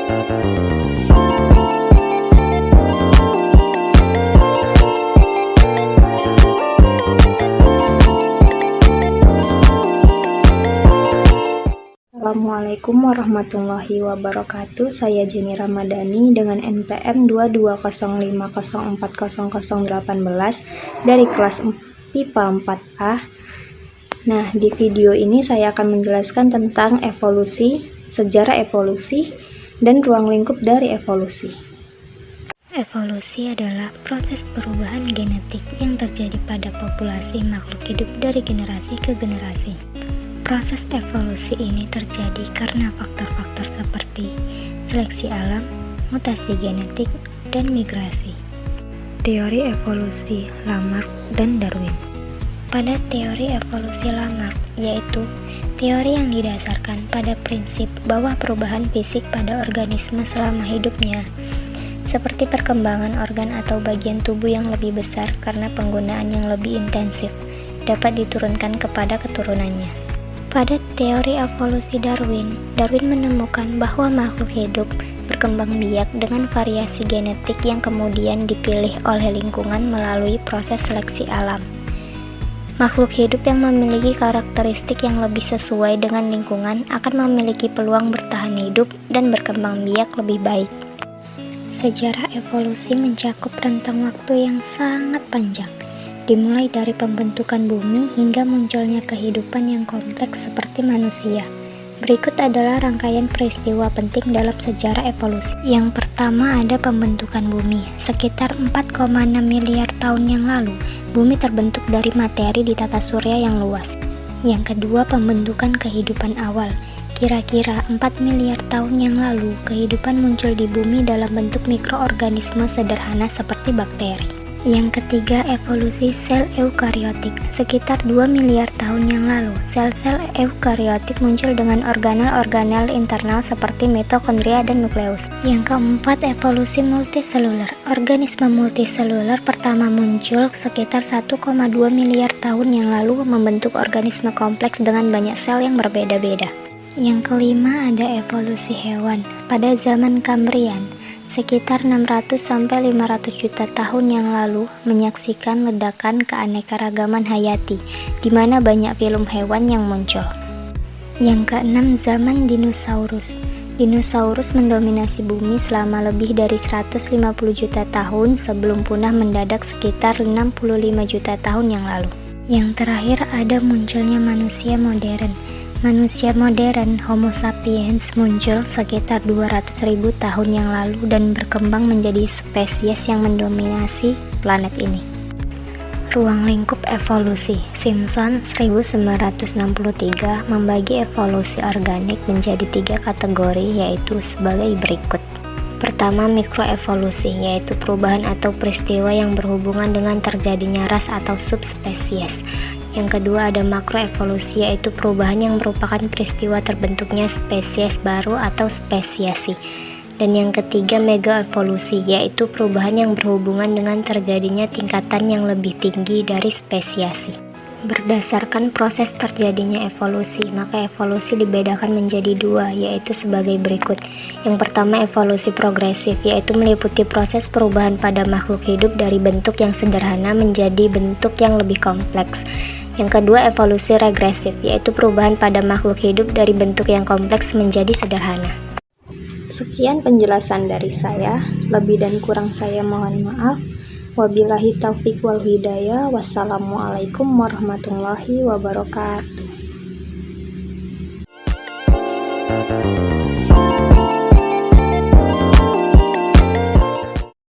Assalamualaikum warahmatullahi wabarakatuh. Saya Jenny Ramadhani dengan NPM 220040018 dari kelas PIPA 4A. Nah, di video ini saya akan menjelaskan tentang evolusi, sejarah evolusi, dan ruang lingkup dari evolusi. Evolusi adalah proses perubahan genetik yang terjadi pada populasi makhluk hidup dari generasi ke generasi. Proses evolusi ini terjadi karena faktor-faktor seperti seleksi alam, mutasi genetik, dan migrasi. Teori evolusi Lamarck dan Darwin. Pada teori evolusi Lamarck, yaitu teori yang didasarkan pada prinsip bahwa perubahan fisik pada organisme selama hidupnya, seperti perkembangan organ atau bagian tubuh yang lebih besar karena penggunaan yang lebih intensif, dapat diturunkan kepada keturunannya. Pada teori evolusi Darwin menemukan bahwa makhluk hidup berkembang biak dengan variasi genetik yang kemudian dipilih oleh lingkungan melalui proses seleksi alam. Makhluk hidup yang memiliki karakteristik yang lebih sesuai dengan lingkungan akan memiliki peluang bertahan hidup dan berkembang biak lebih baik. Sejarah evolusi mencakup rentang waktu yang sangat panjang, dimulai dari pembentukan bumi hingga munculnya kehidupan yang kompleks seperti manusia. Berikut adalah rangkaian peristiwa penting dalam sejarah evolusi. Yang pertama ada pembentukan bumi. Sekitar 4,6 miliar tahun yang lalu, bumi terbentuk dari materi di tata surya yang luas. Yang kedua, pembentukan kehidupan awal. Kira-kira 4 miliar tahun yang lalu, kehidupan muncul di bumi dalam bentuk mikroorganisme sederhana seperti bakteri. Yang ketiga, evolusi sel eukariotik. Sekitar 2 miliar tahun yang lalu, sel-sel eukariotik muncul dengan organel-organel internal seperti mitokondria dan nukleus. Yang keempat, evolusi multiseluler. Organisme multiseluler pertama muncul sekitar 1,2 miliar tahun yang lalu membentuk organisme kompleks dengan banyak sel yang berbeda-beda. Yang kelima, ada evolusi hewan. Pada zaman Kambrian, sekitar 600-500 juta tahun yang lalu menyaksikan ledakan keanekaragaman hayati, di mana banyak film hewan yang muncul. Yang keenam, zaman dinosaurus. Dinosaurus mendominasi bumi selama lebih dari 150 juta tahun sebelum punah mendadak sekitar 65 juta tahun yang lalu. Yang terakhir, ada munculnya manusia modern. Manusia modern, Homo sapiens, muncul sekitar 200.000 tahun yang lalu dan berkembang menjadi spesies yang mendominasi planet ini. Ruang lingkup evolusi. Simpson 1963 membagi evolusi organik menjadi 3 kategori, yaitu sebagai berikut. Pertama, mikroevolusi, yaitu perubahan atau peristiwa yang berhubungan dengan terjadinya ras atau subspesies. Yang kedua, ada makroevolusi, yaitu perubahan yang merupakan peristiwa terbentuknya spesies baru atau spesiasi. Dan yang ketiga, megaevolusi, yaitu perubahan yang berhubungan dengan terjadinya tingkatan yang lebih tinggi dari spesiasi. Berdasarkan proses terjadinya evolusi, maka evolusi dibedakan menjadi 2, yaitu sebagai berikut. Yang pertama, evolusi progresif, yaitu meliputi proses perubahan pada makhluk hidup dari bentuk yang sederhana menjadi bentuk yang lebih kompleks. Yang kedua, evolusi regresif, yaitu perubahan pada makhluk hidup dari bentuk yang kompleks menjadi sederhana. Sekian penjelasan dari saya, lebih dan kurang saya mohon maaf. Wabillahi taufiq wal hidayah. Wassalamualaikum warahmatullahi wabarakatuh.